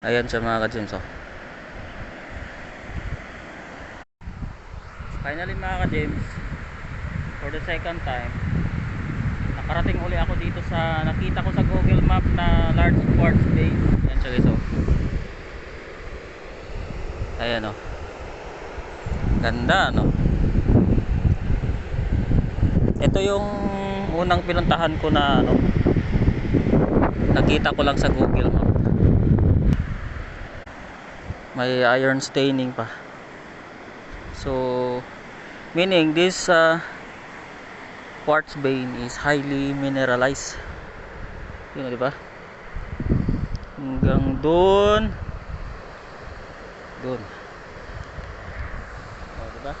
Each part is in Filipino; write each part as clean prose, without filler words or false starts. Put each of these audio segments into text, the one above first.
Ayan siya mga ka-James, oh. Finally mga ka-James, for the second time nakarating uli ako dito sa nakita ko sa Google Map na large quartz bay. Ayan siya guys, oh. Ayan, oh. Ganda, no? Ito yung unang pinuntahan ko na ano, nakita ko lang sa Google Map. May iron staining pa. So meaning this quartz vein is highly mineralized. Yun, di ba? Hanggang doon. Doon. Oh, di ba?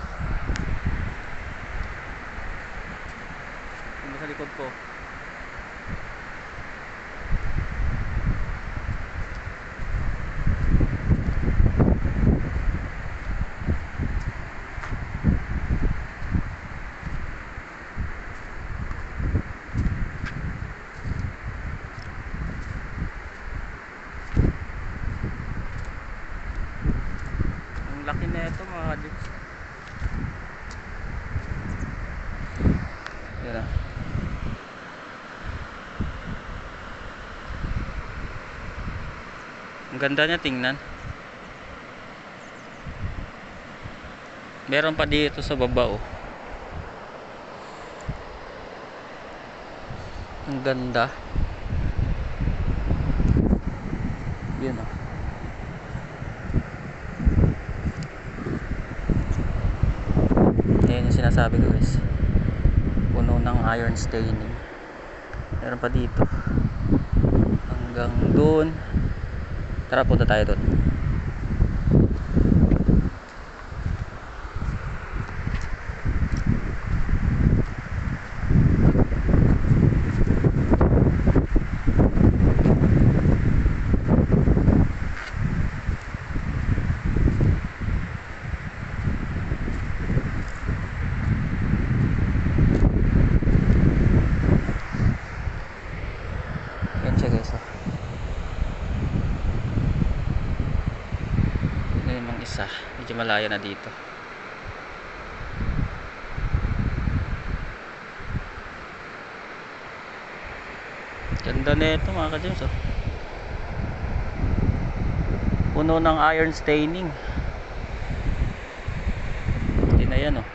Yung sa likod ko. Ang laki na ito mga ka-James. Yan na. Ang ganda niya tingnan. Meron pa dito sa baba, oh. Ang ganda. Yun, oh. Ayan yung sinasabi ko guys. Puno ng iron staining. Meron pa dito. Hanggang doon. Tara, punta tayo doon. Yan siya guys, oh. Ngayon yung isa, medyo malaya na dito. Ganda na ito mga ka-James, oh. Puno ng iron staining. Hindi na yan, oh.